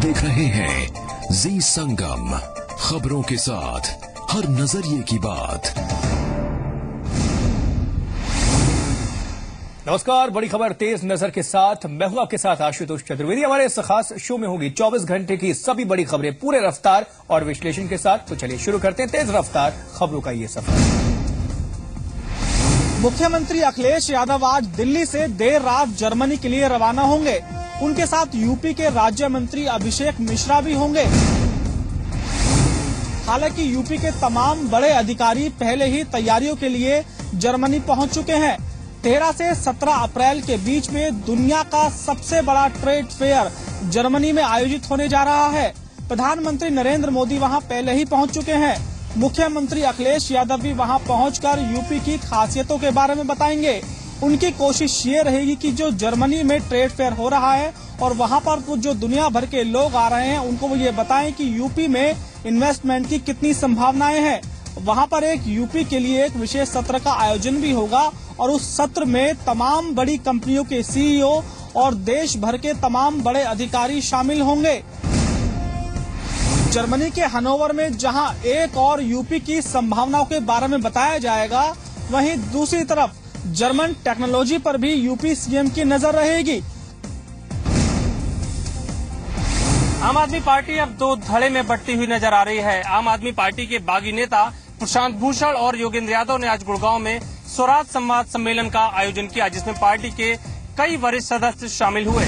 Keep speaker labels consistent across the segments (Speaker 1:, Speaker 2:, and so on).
Speaker 1: देख रहे हैं जी संगम, खबरों के साथ हर नजरिए की बात।
Speaker 2: नमस्कार, बड़ी खबर तेज नजर के साथ मैं हूं आपके साथ आशुतोष चतुर्वेदी। हमारे इस खास शो में होगी 24 घंटे की सभी बड़ी खबरें पूरे रफ्तार और विश्लेषण के साथ। तो चलिए शुरू करते हैं तेज रफ्तार खबरों का ये सफर।
Speaker 3: मुख्यमंत्री अखिलेश यादव आज दिल्ली से देर रात जर्मनी के लिए रवाना होंगे। उनके साथ यूपी के राज्य मंत्री अभिषेक मिश्रा भी होंगे। हालांकि यूपी के तमाम बड़े अधिकारी पहले ही तैयारियों के लिए जर्मनी पहुंच चुके हैं। 13 से 17 अप्रैल के बीच में दुनिया का सबसे बड़ा ट्रेड फेयर जर्मनी में आयोजित होने जा रहा है। प्रधानमंत्री नरेंद्र मोदी वहां पहले ही पहुंच चुके हैं। मुख्यमंत्री अखिलेश यादव भी वहां पहुंचकर यूपी की खासियतों के बारे में बताएंगे। उनकी कोशिश ये रहेगी कि जो जर्मनी में ट्रेड फेयर हो रहा है और वहां पर जो दुनिया भर के लोग आ रहे हैं उनको वो ये बताएं कि यूपी में इन्वेस्टमेंट की कितनी संभावनाएं हैं। वहां पर एक यूपी के लिए एक विशेष सत्र का आयोजन भी होगा और उस सत्र में तमाम बड़ी कंपनियों के सीईओ और देश भर के तमाम बड़े अधिकारी शामिल होंगे। जर्मनी के हनोवर में जहां एक और यूपी की संभावनाओं के बारे में बताया जाएगा, वहीं दूसरी तरफ जर्मन टेक्नोलॉजी पर भी यूपी सीएम की नजर रहेगी।
Speaker 4: आम आदमी पार्टी अब दो धड़े में बंटती हुई नजर आ रही है। आम आदमी पार्टी के बागी नेता प्रशांत भूषण और योगेंद्र यादव ने आज गुड़गांव में स्वराज संवाद सम्मेलन का आयोजन किया, जिसमें पार्टी के कई वरिष्ठ सदस्य शामिल हुए।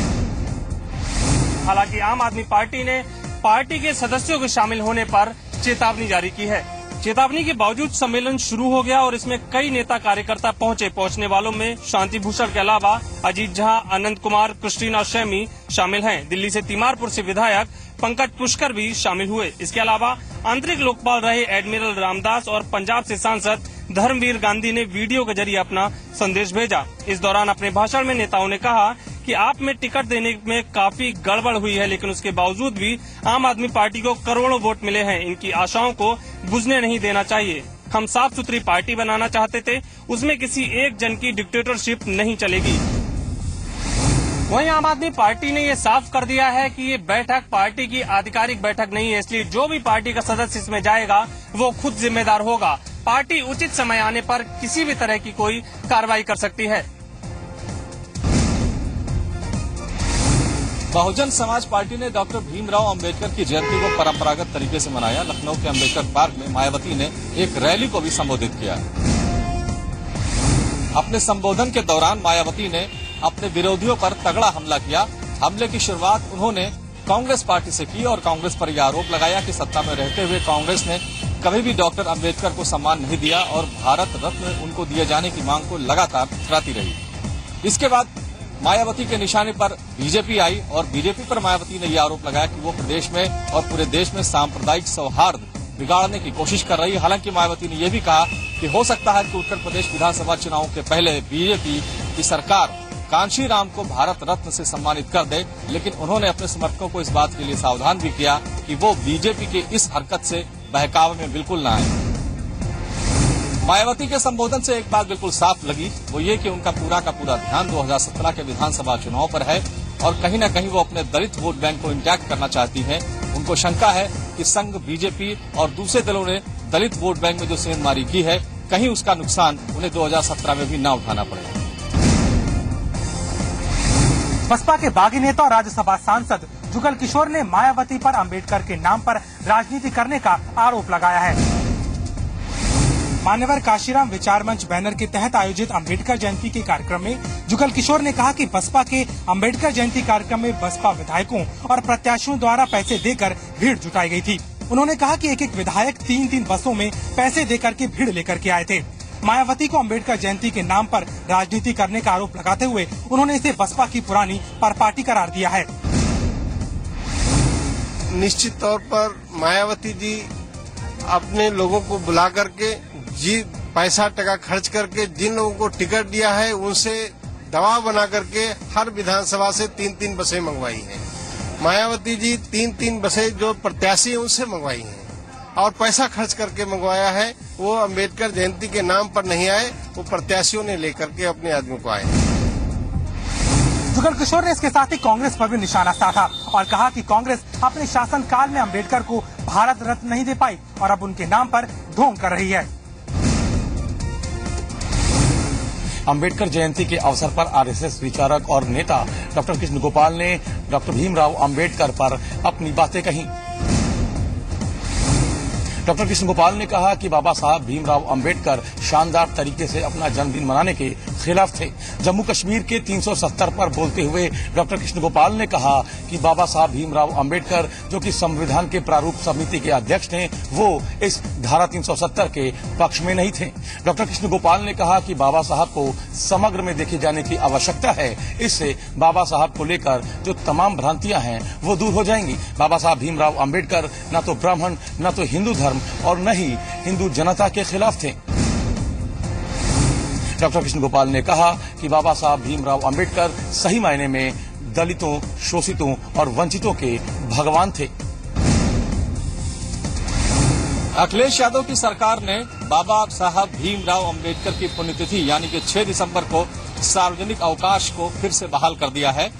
Speaker 4: हालांकि आम आदमी पार्टी ने पार्टी के सदस्यों के शामिल होने पर चेतावनी जारी की है। चेतावनी के बावजूद सम्मेलन शुरू हो गया और इसमें कई नेता कार्यकर्ता पहुंचे। पहुंचने वालों में शांति भूषण के अलावा अजीत झा, अनंत कुमार, क्रिस्टीना शैमी शामिल हैं। दिल्ली से तीमारपुर से विधायक पंकज पुष्कर भी शामिल हुए। इसके अलावा आंतरिक लोकपाल रहे एडमिरल रामदास और पंजाब से सांसद धर्मवीर गांधी ने वीडियो के जरिए अपना संदेश भेजा। इस दौरान अपने भाषण में नेताओं ने कहा कि आप में टिकट देने में काफी गड़बड़ हुई है, लेकिन उसके बावजूद भी आम आदमी पार्टी को करोड़ों वोट मिले हैं। इनकी आशाओं को बुझने नहीं देना चाहिए। हम साफ सुथरी पार्टी बनाना चाहते थे, उसमें किसी एक जन की डिक्टेटरशिप नहीं चलेगी। वहीं आम आदमी पार्टी ने ये साफ कर दिया है कि ये बैठक पार्टी की आधिकारिक बैठक नहीं है, इसलिए जो भी पार्टी का सदस्य इसमें जाएगा वो खुद जिम्मेदार होगा। पार्टी उचित समय आने पर किसी भी तरह की कोई कार्रवाई कर सकती है।
Speaker 5: बहुजन समाज पार्टी ने डॉक्टर भीमराव अंबेडकर की जयंती को परंपरागत तरीके से मनाया। लखनऊ के अंबेडकर पार्क में मायावती ने एक रैली को भी संबोधित किया। अपने संबोधन के दौरान मायावती ने अपने विरोधियों पर तगड़ा हमला किया। हमले की शुरुआत उन्होंने कांग्रेस पार्टी से की और कांग्रेस पर यह आरोप लगाया कि सत्ता में रहते हुए कांग्रेस ने कभी भी डॉक्टर अंबेडकर को सम्मान नहीं दिया और भारत रत्न उनको दिए जाने की मांग को लगातार ठुकराती रही। इसके बाद मायावती के निशाने पर बीजेपी आई और बीजेपी पर मायावती ने यह आरोप लगाया कि वो प्रदेश में और पूरे देश में सांप्रदायिक सौहार्द बिगाड़ने की कोशिश कर रही है। हालांकि मायावती ने यह भी कहा कि हो सकता है कि उत्तर प्रदेश विधानसभा चुनाव के पहले बीजेपी की सरकार कांशी राम को भारत रत्न से सम्मानित कर दे, लेकिन उन्होंने अपने समर्थकों को इस बात के लिए सावधान भी किया कि वो बीजेपी के इस हरकत से बहकावे में बिल्कुल न आए। मायावती के संबोधन से एक बात बिल्कुल साफ लगी, वो ये कि उनका पूरा का पूरा ध्यान 2017 के विधानसभा चुनाव पर है और कहीं न कहीं वो अपने दलित वोट बैंक को इंटैक्ट करना चाहती हैं। उनको शंका है कि संघ, बीजेपी और दूसरे दलों ने दलित वोट बैंक में जो सेंधमारी की है, कहीं उसका नुकसान उन्हें 2017 में भी न उठाना पड़े।
Speaker 6: बसपा के बागी नेता और राज्यसभा सांसद जुगल किशोर ने मायावती पर अंबेडकर के नाम पर राजनीति करने का आरोप लगाया है। मान्यवर काशीराम विचार मंच बैनर के तहत आयोजित अंबेडकर जयंती के कार्यक्रम में जुगल किशोर ने कहा कि बसपा के अंबेडकर जयंती कार्यक्रम में बसपा विधायकों और प्रत्याशियों द्वारा पैसे देकर भीड़ जुटाई गई थी। उन्होंने कहा कि एक एक विधायक 3-3 बसों में पैसे देकर के भीड़ लेकर के आए थे। मायावती को अंबेडकर जयंती के नाम पर राजनीति करने का आरोप लगाते हुए उन्होंने इसे बसपा की पुरानी परपाटी करार दिया है।
Speaker 7: निश्चित तौर पर मायावती जी अपने लोगों को बुला करके पैसा टका खर्च करके जिन लोगों को टिकट दिया है उनसे दबाव बना करके हर विधानसभा से 3-3 बसें मंगवाई हैं। मायावती जी 3-3 बसें जो प्रत्याशी उनसे मंगवाई हैं और पैसा खर्च करके मंगवाया है। वो अंबेडकर जयंती के नाम पर नहीं आए, वो प्रत्याशियों ने लेकर के अपने आदमियों को आए।
Speaker 6: जुगल किशोर ने इसके साथ ही कांग्रेस पर भी निशाना साधा और कहा कि कांग्रेस अपने शासनकाल में अंबेडकर को भारत रत्न नहीं दे पाई और अब उनके नाम पर ढोंग कर रही है।
Speaker 8: अंबेडकर जयंती के अवसर पर आरएसएस विचारक और नेता डॉक्टर कृष्ण गोपाल ने डॉक्टर भीमराव अंबेडकर पर अपनी बातें कही। डॉक्टर कृष्ण गोपाल ने कहा कि बाबा साहब भीमराव अंबेडकर शानदार तरीके से अपना जन्मदिन मनाने के खिलाफ थे। जम्मू कश्मीर के 370 पर बोलते हुए डॉक्टर कृष्ण गोपाल ने कहा कि बाबा साहब भीमराव अंबेडकर जो कि संविधान के प्रारूप समिति के अध्यक्ष थे, वो इस धारा 370 के पक्ष में नहीं थे। डॉक्टर कृष्ण गोपाल ने कहा कि बाबा साहब को समग्र में देखे जाने की आवश्यकता है। इससे बाबा साहब को लेकर जो तमाम भ्रांतियां हैं वो दूर हो जाएंगी। बाबा साहब भीमराव अंबेडकर न तो ब्राह्मण, न तो हिंदू धर्म और न ही हिंदू जनता के खिलाफ थे। डॉक्टर कृष्ण गोपाल ने कहा कि बाबा साहब भीमराव अंबेडकर सही मायने में दलितों, शोषितों और वंचितों के भगवान थे।
Speaker 5: अखिलेश यादव की सरकार ने बाबा साहब भीमराव अंबेडकर की पुण्यतिथि यानी कि 6 दिसंबर को सार्वजनिक अवकाश को फिर से बहाल कर दिया है।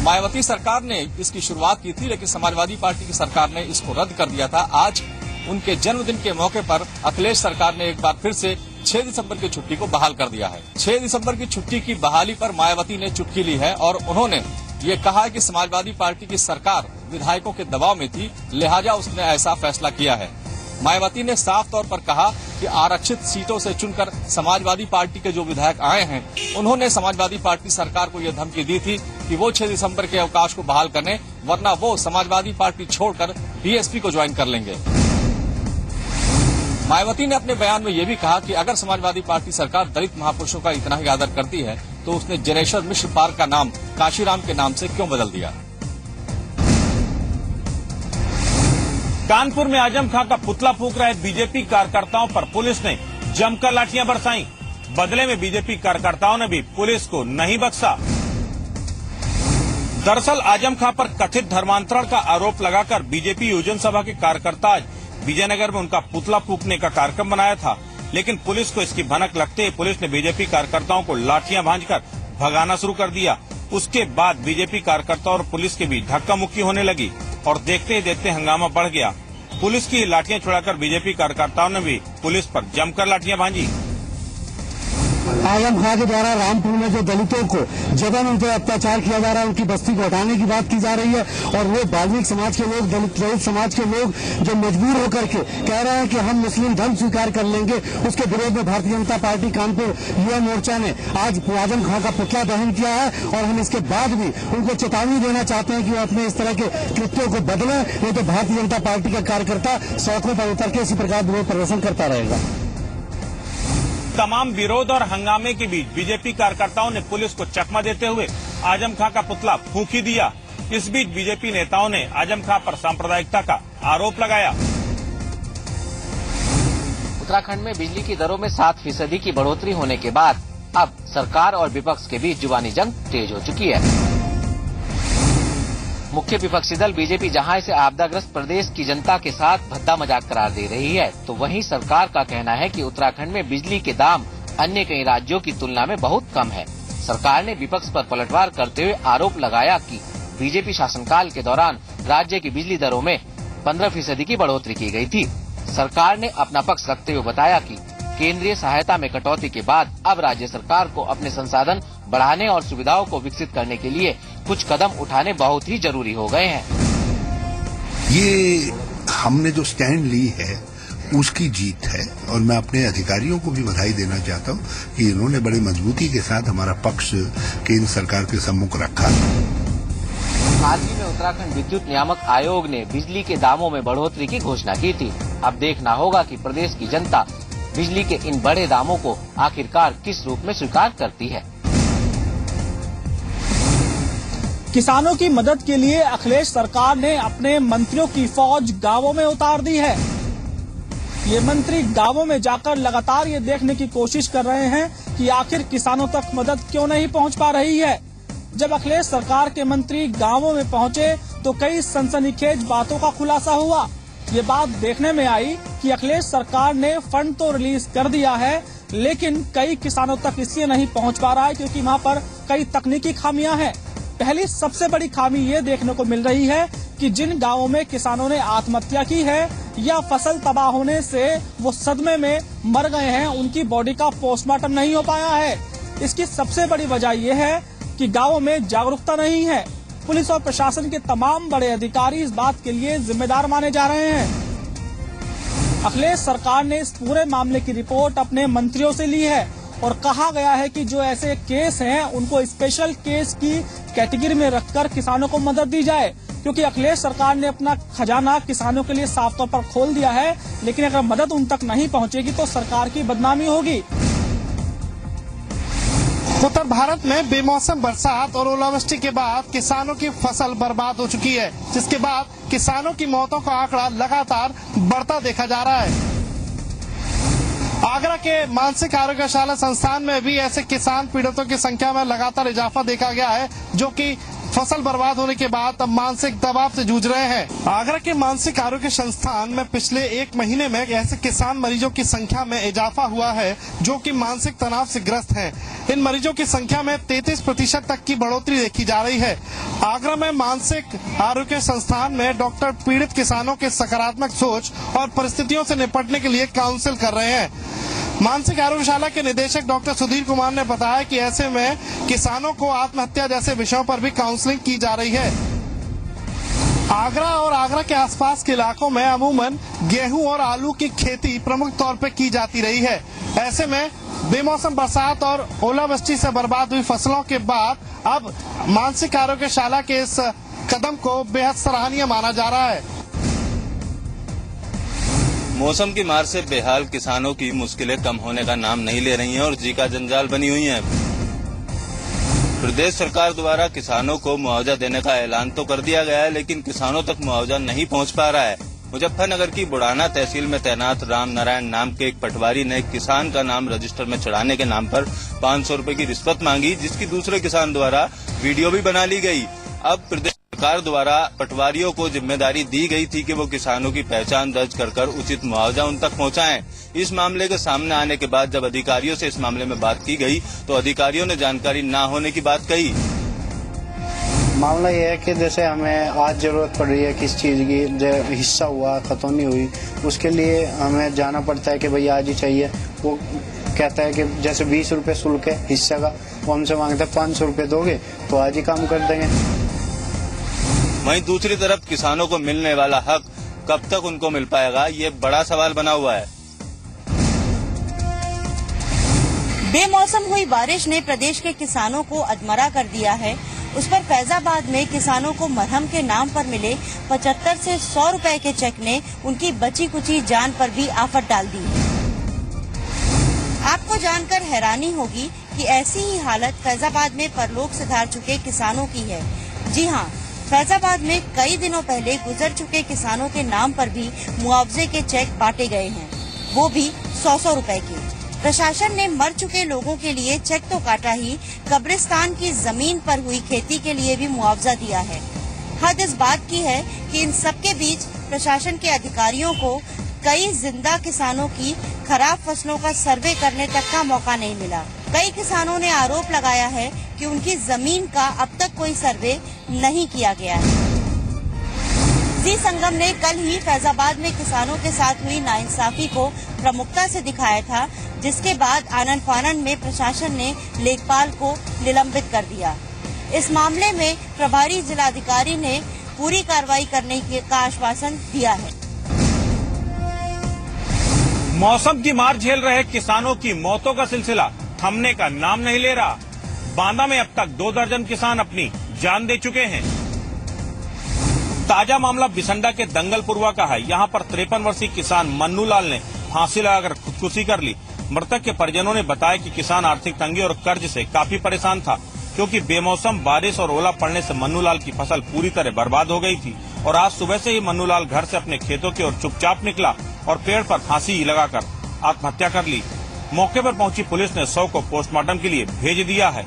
Speaker 5: मायावती सरकार ने इसकी शुरुआत की थी, लेकिन समाजवादी पार्टी की सरकार ने इसको रद्द कर दिया था। आज उनके जन्मदिन के मौके पर अखिलेश सरकार ने एक बार फिर से 6 दिसंबर की छुट्टी को बहाल कर दिया है। 6 दिसंबर की छुट्टी की बहाली पर मायावती ने चुटकी ली है और उन्होंने ये कहा कि समाजवादी पार्टी की सरकार विधायकों के दबाव में थी, लिहाजा उसने ऐसा फैसला किया है। मायावती ने साफ तौर पर कहा कि आरक्षित सीटों से चुनकर समाजवादी पार्टी के जो विधायक आए हैं, उन्होंने समाजवादी पार्टी सरकार को यह धमकी दी थी कि वो 6 दिसंबर के अवकाश को बहाल करने, वरना वो समाजवादी पार्टी छोड़कर बीएसपी को ज्वाइन कर लेंगे। मायावती ने अपने बयान में यह भी कहा कि अगर समाजवादी पार्टी सरकार दलित महापुरुषों का इतना ही आदर करती है तो उसने जनेश्वर मिश्र पार्क का नाम काशीराम के नाम से क्यों बदल दिया।
Speaker 9: कानपुर में आजम खां का पुतला फूंक रहे बीजेपी कार्यकर्ताओं पर पुलिस ने जमकर लाठियां बरसाई। बदले में बीजेपी कार्यकर्ताओं ने भी पुलिस को नहीं बख्शा। दरअसल आजम खां पर कथित धर्मांतरण का आरोप लगाकर बीजेपी योजन सभा के कार्यकर्ता आज विजयनगर में उनका पुतला फूंकने का कार्यक्रम बनाया था, लेकिन पुलिस को इसकी भनक लगते ही पुलिस ने बीजेपी कार्यकर्ताओं को लाठियां भांजकर भगाना शुरू कर दिया। उसके बाद बीजेपी कार्यकर्ताओं और पुलिस के बीच धक्का मुक्की होने लगी और देखते ही देखते हंगामा बढ़ गया। पुलिस की लाठियां छुड़ाकर बीजेपी कार्यकर्ताओं ने भी पुलिस पर जमकर लाठियां भांजी।
Speaker 10: आजम खां के द्वारा रामपुर में जो दलितों को जबरन उन पर अत्याचार किया जा रहा है, उनकी बस्ती को हटाने की बात की जा रही है और वो वाल्मीकि समाज के लोग, दलित समाज के लोग जो मजबूर होकर के कह रहे हैं कि हम मुस्लिम धर्म स्वीकार कर लेंगे, उसके विरोध में भारतीय जनता पार्टी कानपुर युवा मोर्चा ने आज आजम खां का पुतला दहन किया है और हम इसके बाद भी उनको चेतावनी देना चाहते हैं कि वो अपने इस तरह के कृत्यों को बदलें, नहीं तो भारतीय जनता पार्टी का कार्यकर्ता सड़कों पर उतर के इसी प्रकार विरोध प्रदर्शन करता रहेगा।
Speaker 9: तमाम विरोध और हंगामे के बीच बीजेपी कार्यकर्ताओं ने पुलिस को चकमा देते हुए आजम खां का पुतला फूंक ही दिया। इस बीच बीजेपी नेताओं ने आजम खां पर सांप्रदायिकता का आरोप लगाया।
Speaker 11: उत्तराखंड में बिजली की दरों में 7% की बढ़ोतरी होने के बाद अब सरकार और विपक्ष के बीच जुबानी जंग तेज हो चुकी है। मुख्य विपक्षी दल बीजेपी जहां इसे आपदाग्रस्त प्रदेश की जनता के साथ भद्दा मजाक करार दे रही है, तो वहीं सरकार का कहना है कि उत्तराखंड में बिजली के दाम अन्य कई राज्यों की तुलना में बहुत कम है। सरकार ने विपक्ष पर पलटवार करते हुए आरोप लगाया कि बीजेपी शासनकाल के दौरान राज्य की बिजली दरों में 15% की बढ़ोतरी की गई थी। सरकार ने अपना पक्ष रखते हुए बताया कि केंद्रीय सहायता में कटौती के बाद अब राज्य सरकार को अपने संसाधन बढ़ाने और सुविधाओं को विकसित करने के लिए कुछ कदम उठाने बहुत ही जरूरी हो गए हैं।
Speaker 12: ये हमने जो स्टैंड ली है उसकी जीत है और मैं अपने अधिकारियों को भी बधाई देना चाहता हूँ कि इन्होंने बड़ी मजबूती के साथ हमारा पक्ष केंद्र सरकार के सम्मुख रखा।
Speaker 11: हाल ही में उत्तराखंड विद्युत नियामक आयोग ने बिजली के दामों में बढ़ोतरी की घोषणा की थी। अब देखना होगा कि प्रदेश की जनता बिजली के इन बड़े दामों को आखिरकार किस रूप में स्वीकार करती है।
Speaker 3: किसानों की मदद के लिए अखिलेश सरकार ने अपने मंत्रियों की फौज गांवों में उतार दी है। ये मंत्री गांवों में जाकर लगातार ये देखने की कोशिश कर रहे हैं कि आखिर किसानों तक मदद क्यों नहीं पहुंच पा रही है। जब अखिलेश सरकार के मंत्री गांवों में पहुंचे तो कई सनसनीखेज बातों का खुलासा हुआ। ये बात देखने में आई कि अखिलेश सरकार ने फंड तो रिलीज कर दिया है, लेकिन कई किसानों तक इसलिए नहीं पहुंच पा रहा है क्योंकि वहां पर कई तकनीकी खामियां हैं। पहली सबसे बड़ी खामी ये देखने को मिल रही है कि जिन गांवों में किसानों ने आत्महत्या की है या फसल तबाह होने से वो सदमे में मर गए हैं, उनकी बॉडी का पोस्टमार्टम नहीं हो पाया है। इसकी सबसे बड़ी वजह यह है कि गांवों में जागरूकता नहीं है। पुलिस और प्रशासन के तमाम बड़े अधिकारी इस बात के लिए जिम्मेदार माने जा रहे हैं। अखिलेश सरकार ने इस पूरे मामले की रिपोर्ट अपने मंत्रियों से ली है और कहा गया है कि जो ऐसे केस हैं उनको स्पेशल केस की कैटेगरी में रखकर किसानों को मदद दी जाए, क्योंकि अखिलेश सरकार ने अपना खजाना किसानों के लिए साफ तौर पर खोल दिया है, लेकिन अगर मदद उन तक नहीं पहुंचेगी तो सरकार की बदनामी होगी।
Speaker 13: उत्तर भारत में बेमौसम बरसात और ओलावृष्टि के बाद किसानों की फसल बर्बाद हो चुकी है, जिसके बाद किसानों की मौतों का आंकड़ा लगातार बढ़ता देखा जा रहा है। आगरा के मानसिक आरोग्यशाला संस्थान में भी ऐसे किसान पीड़ितों की संख्या में लगातार इजाफा देखा गया है, जो कि फसल बर्बाद होने के बाद अब मानसिक दबाव से जूझ रहे हैं। आगरा के मानसिक आरोग्य संस्थान में पिछले 1 महीने में ऐसे किसान मरीजों की संख्या में इजाफा हुआ है जो कि मानसिक तनाव से ग्रस्त हैं। इन मरीजों की संख्या में 33% तक की बढ़ोतरी देखी जा रही है। आगरा में मानसिक आरोग्य संस्थान में डॉक्टर पीड़ित किसानों के सकारात्मक सोच और परिस्थितियों से निपटने के लिए काउंसिल कर रहे हैं। मानसिक आरोग्यशाला के निदेशक डॉक्टर सुधीर कुमार ने बताया कि ऐसे में किसानों को आत्महत्या जैसे विषयों पर भी काउंसलिंग की जा रही है। आगरा और आगरा के आसपास के इलाकों में अमूमन गेहूं और आलू की खेती प्रमुख तौर पर की जाती रही है। ऐसे में बेमौसम बरसात और ओलावृष्टि से बर्बाद हुई फसलों के बाद अब मानसिक आरोग्यशाला के इस कदम को बेहद सराहनीय माना जा रहा है।
Speaker 9: मौसम की मार से बेहाल किसानों की मुश्किलें कम होने का नाम नहीं ले रही हैं और जी का जंजाल बनी हुई हैं। प्रदेश सरकार द्वारा किसानों को मुआवजा देने का ऐलान तो कर दिया गया है, लेकिन किसानों तक मुआवजा नहीं पहुंच पा रहा है। मुजफ्फरनगर की बुढ़ाना तहसील में तैनात राम नारायण नाम के एक पटवारी ने किसान का नाम रजिस्टर में चढ़ाने के नाम पर 500 रुपए की रिश्वत मांगी, जिसकी दूसरे किसान द्वारा वीडियो भी बना ली गई। अब प्रदेश सरकार द्वारा पटवारियों को जिम्मेदारी दी गई थी कि वो किसानों की पहचान दर्ज कर उचित मुआवजा उन तक पहुंचाएं। इस मामले के सामने आने के बाद जब अधिकारियों से इस मामले में बात की गई तो अधिकारियों ने जानकारी न होने की बात कही।
Speaker 14: मामला ये है कि जैसे हमें आज जरूरत पड़ रही है किस चीज की, जो हिस्सा हुआ खतौनी हुई, उसके लिए हमें जाना पड़ता है कि भाई आज ही चाहिए। वो कहता है कि जैसे 20 रुपए शुल्क है हिस्सा का, वो हमसे मांगते हैं 500 रुपए दोगे तो आज ही काम कर देंगे।
Speaker 9: वहीं दूसरी तरफ किसानों को मिलने वाला हक कब तक उनको मिल पाएगा, ये बड़ा सवाल बना हुआ है।
Speaker 15: बेमौसम हुई बारिश ने प्रदेश के किसानों को अधमरा कर दिया है। उस पर फैजाबाद में किसानों को मरहम के नाम पर मिले 75 से 100 रुपए के चेक ने उनकी बची कुची जान पर भी आफत डाल दी। आपको जानकर हैरानी होगी कि ऐसी ही हालत फैजाबाद में परलोक सिधार चुके किसानों की है। जी हाँ, फैजाबाद में कई दिनों पहले गुजर चुके किसानों के नाम पर भी मुआवजे के चेक बांटे गए हैं, वो भी 100-100 रुपए के। प्रशासन ने मर चुके लोगों के लिए चेक तो काटा ही, कब्रिस्तान की जमीन पर हुई खेती के लिए भी मुआवजा दिया है। हद इस बात की है कि इन सबके बीच प्रशासन के अधिकारियों को कई जिंदा किसानों की खराब फसलों का सर्वे करने तक का मौका नहीं मिला। कई किसानों ने आरोप लगाया है कि उनकी जमीन का अब तक कोई सर्वे नहीं किया गया है। जी संगम ने कल ही फैजाबाद में किसानों के साथ हुई नाइंसाफी को प्रमुखता से दिखाया था, जिसके बाद आनन फानन में प्रशासन ने लेखपाल को निलंबित कर दिया। इस मामले में प्रभारी जिलाधिकारी ने पूरी कार्रवाई करने का आश्वासन दिया है।
Speaker 9: मौसम की मार झेल रहे किसानों की मौतों का सिलसिला थमने का नाम नहीं ले रहा। बांदा में अब तक 2 दर्जन किसान अपनी जान दे चुके हैं। ताजा मामला बिसंडा के दंगलपुरवा का है। यहाँ पर 53 वर्षीय किसान मन्नू लाल ने फांसी लगाकर खुदकुशी कर ली। मृतक के परिजनों ने बताया कि किसान आर्थिक तंगी और कर्ज से काफी परेशान था, क्योंकि बेमौसम बारिश और ओला पड़ने से मन्नू लाल की फसल पूरी तरह बर्बाद हो गई थी। और आज सुबह से ही मन्नू लाल घर से अपने खेतों की ओर चुपचाप निकला और पेड़ पर फांसी लगाकर आत्महत्या कर ली। मौके पर पहुंची पुलिस ने शव को पोस्टमार्टम के लिए भेज दिया है।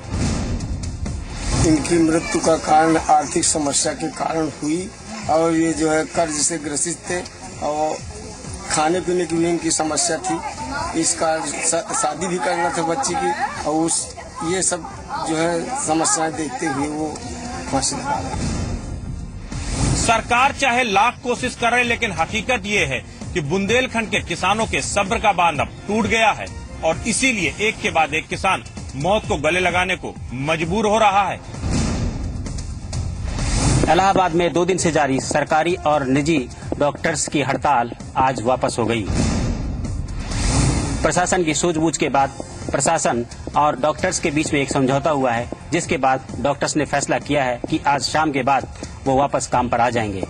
Speaker 16: इनकी मृत्यु का कारण आर्थिक समस्या के कारण हुई और ये जो है कर्ज से ग्रसित थे और खाने पीने की भी इनकी समस्या थी। इस कारण शादी भी करना था बच्ची की और ये सब जो है समस्याएं देखते हुए वो फांसी लगा रहे हैं।
Speaker 9: सरकार चाहे लाख कोशिश करे, लेकिन हकीकत ये है कि बुंदेलखंड के किसानों के सब्र का बांध अब टूट गया है और इसीलिए एक के बाद एक किसान मौत को गले लगाने को मजबूर हो रहा है।
Speaker 17: इलाहाबाद में 2 दिन से जारी सरकारी और निजी डॉक्टर्स की हड़ताल आज वापस हो गई। प्रशासन की सूझबूझ के बाद प्रशासन और डॉक्टर्स के बीच में एक समझौता हुआ है, जिसके बाद डॉक्टर्स ने फैसला किया है कि आज शाम के बाद वो वापस काम पर आ जाएंगे।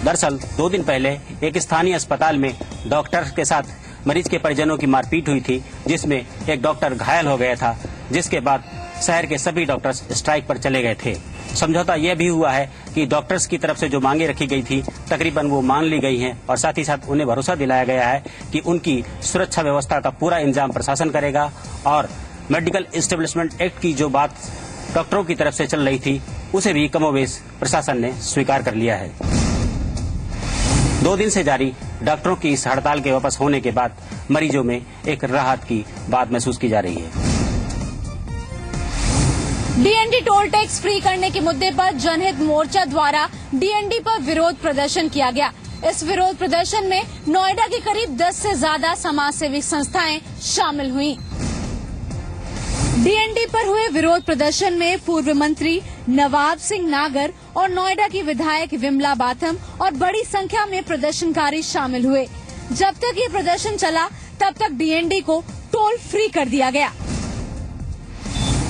Speaker 17: दरअसल 2 दिन पहले एक स्थानीय अस्पताल में डॉक्टर के साथ मरीज के परिजनों की मारपीट हुई थी, जिसमें एक डॉक्टर घायल हो गया था, जिसके बाद शहर के सभी डॉक्टर्स स्ट्राइक पर चले गए थे। समझौता यह भी हुआ है कि डॉक्टर्स की तरफ से जो मांगे रखी गई थी तकरीबन वो मान ली गई हैं और साथ ही साथ उन्हें भरोसा दिलाया गया है कि उनकी सुरक्षा व्यवस्था का पूरा इंतजाम प्रशासन करेगा और मेडिकल एस्टेब्लिशमेंट एक्ट की जो बात डॉक्टरों की तरफ से चल रही थी उसे भी कमोबेश प्रशासन ने स्वीकार कर लिया है। 2 दिन से जारी डॉक्टरों की इस हड़ताल के वापस होने के बाद मरीजों में एक राहत की बात महसूस की जा रही है।
Speaker 18: डीएनडी टोल टैक्स फ्री करने के मुद्दे पर जनहित मोर्चा द्वारा डीएनडी पर विरोध प्रदर्शन किया गया। इस विरोध प्रदर्शन में नोएडा के करीब 10 से ज्यादा समाज सेवी संस्थाएं शामिल हुईं। डीएनडी पर हुए विरोध प्रदर्शन में पूर्व मंत्री नवाब सिंह नागर और नोएडा की विधायक विमला बाथम और बड़ी संख्या में प्रदर्शनकारी शामिल हुए। जब तक ये प्रदर्शन चला तब तक डीएनडी को टोल फ्री कर दिया गया।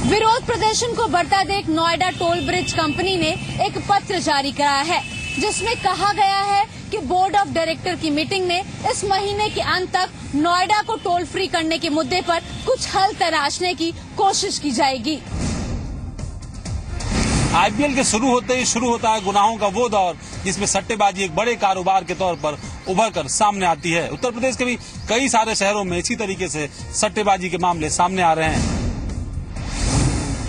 Speaker 18: विरोध प्रदर्शन को बढ़ता देख नोएडा टोल ब्रिज कंपनी ने एक पत्र जारी कराया है, जिसमें कहा गया है कि बोर्ड ऑफ डायरेक्टर की मीटिंग में इस महीने के अंत तक नोएडा को टोल फ्री करने के मुद्दे पर कुछ हल तलाशने की कोशिश की जाएगी।
Speaker 9: आईपीएल के शुरू होते ही शुरू होता है गुनाहों का वो दौर जिसमें सट्टेबाजी एक बड़े कारोबार के तौर पर उभर कर सामने आती है। उत्तर प्रदेश के भी कई सारे शहरों में इसी तरीके से सट्टेबाजी के मामले सामने आ रहे हैं।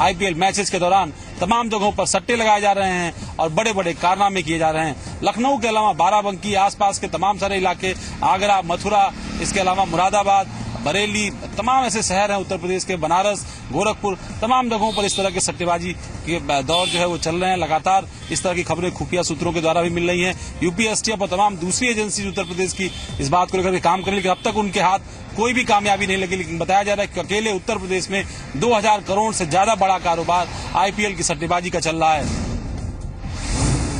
Speaker 9: आईपीएल मैचेस के दौरान तमाम जगहों पर सट्टे लगाए जा रहे हैं और बड़े बड़े कारनामे किए जा रहे हैं। लखनऊ के अलावा बाराबंकी, आसपास के तमाम सारे इलाके, आगरा, मथुरा, इसके अलावा मुरादाबाद, बरेली, तमाम ऐसे शहर हैं उत्तर प्रदेश के, बनारस, गोरखपुर, तमाम जगहों पर इस तरह के सट्टेबाजी के दौर जो है वो चल रहे हैं। लगातार इस तरह की खबरें खुफिया सूत्रों के द्वारा भी मिल रही हैं। यूपी एसटीएफ और तमाम दूसरी एजेंसी उत्तर प्रदेश की इस बात को लेकर के काम कर रही है, लेकिन अब तक उनके हाथ कोई भी कामयाबी नहीं लगी। लेकिन बताया जा रहा है कि अकेले उत्तर प्रदेश में 2000 करोड़ से ज्यादा बड़ा कारोबार आईपीएल की सट्टेबाजी का चल रहा है।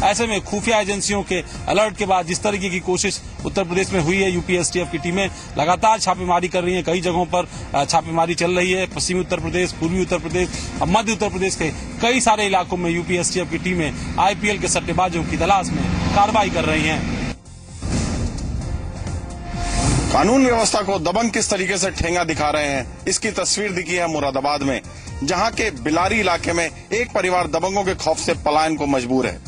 Speaker 9: ऐसे में खुफिया एजेंसियों के अलर्ट के बाद जिस तरीके की कोशिश उत्तर प्रदेश में हुई है, यूपी एसटीएफ की टीमें लगातार छापेमारी कर रही हैं। कई जगहों पर छापेमारी चल रही है। पश्चिमी उत्तर प्रदेश, पूर्वी उत्तर प्रदेश और मध्य उत्तर प्रदेश के कई सारे इलाकों में यूपी एसटीएफ की टीमें आईपीएल के सट्टेबाजों की तलाश में कार्रवाई कर रही हैं।
Speaker 19: कानून व्यवस्था को दबंग किस तरीके से ठेंगा दिखा रहे हैं, इसकी तस्वीर दिखी है मुरादाबाद में, जहां के बिलारी इलाके में एक परिवार दबंगों के खौफ से पलायन को मजबूर है।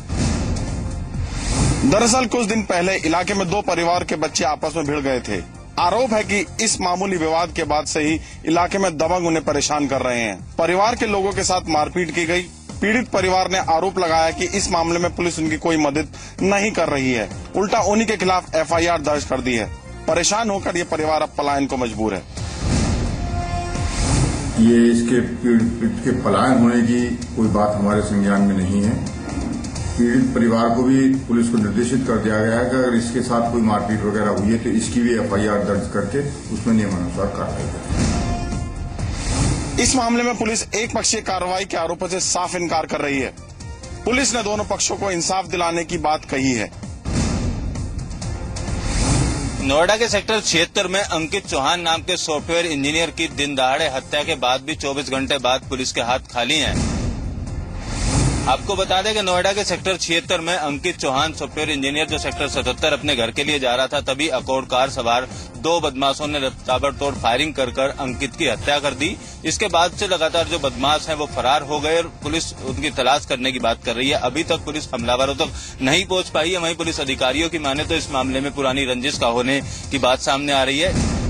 Speaker 19: दरअसल कुछ दिन पहले इलाके में 2 परिवार के बच्चे आपस में भिड़ गए थे। आरोप है कि इस मामूली विवाद के बाद से ही इलाके में दबंग उन्हें परेशान कर रहे हैं। परिवार के लोगों के साथ मारपीट की गई। पीड़ित परिवार ने आरोप लगाया कि इस मामले में पुलिस उनकी कोई मदद नहीं कर रही है, उल्टा उन्हीं के खिलाफ एफआईआर दर्ज कर दी है। परेशान होकर ये परिवार अब पलायन को मजबूर है।
Speaker 20: ये इसके पीड़ित के पलायन होने की कोई बात हमारे संज्ञान में नहीं है। पीड़ित परिवार को भी पुलिस को निर्देशित कर दिया गया है कि अगर इसके साथ कोई मारपीट वगैरह हुई है तो इसकी भी एफआईआर दर्ज करके उसमें नियमानुसार कार्रवाई करें।
Speaker 19: इस मामले में पुलिस एक पक्षीय कार्रवाई के आरोपों से साफ इनकार कर रही है। पुलिस ने दोनों पक्षों को इंसाफ दिलाने की बात कही है।
Speaker 21: नोएडा के सेक्टर 76 में अंकित चौहान नाम के सॉफ्टवेयर इंजीनियर की दिन दहाड़े हत्या के बाद भी 24 घंटे बाद पुलिस के हाथ खाली हैं। आपको बता दें कि नोएडा के सेक्टर 76 में अंकित चौहान सॉफ्टवेयर इंजीनियर जो सेक्टर 77 अपने घर के लिए जा रहा था, तभी अकॉर्ड कार सवार 2 बदमाशों ने ताबड़तोड़ फायरिंग कर अंकित की हत्या कर दी। इसके बाद से लगातार जो बदमाश हैं वो फरार हो गए और पुलिस उनकी तलाश करने की बात कर रही है। अभी तक पुलिस हमलावरों तक नहीं पहुंच पाई है। वहीं पुलिस अधिकारियों की माने तो इस मामले में पुरानी रंजिश का होने की बात सामने आ रही है।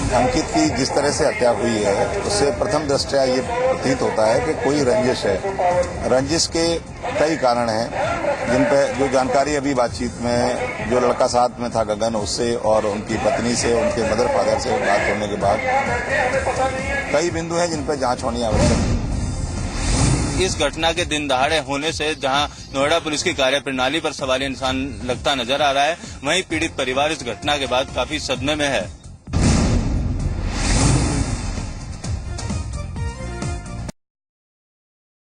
Speaker 22: अंकित की जिस तरह से हत्या हुई है उससे प्रथम दृष्टया ये प्रतीत होता है कि कोई रंजिश है। रंजिश के कई कारण हैं जिन पे जो जानकारी अभी बातचीत में जो लड़का साथ में था गगन, उससे और उनकी पत्नी से, उनके मदर फादर से बात होने के बाद कई बिंदु हैं जिन पर जांच होनी आवश्यक है।
Speaker 21: इस घटना के दिन दहाड़े होने से जहां नोएडा पुलिस की कार्यप्रणाली पर सवालिया निशान लगता नजर आ रहा है, वहीं पीड़ित परिवार इस घटना के बाद काफी सदमे में है।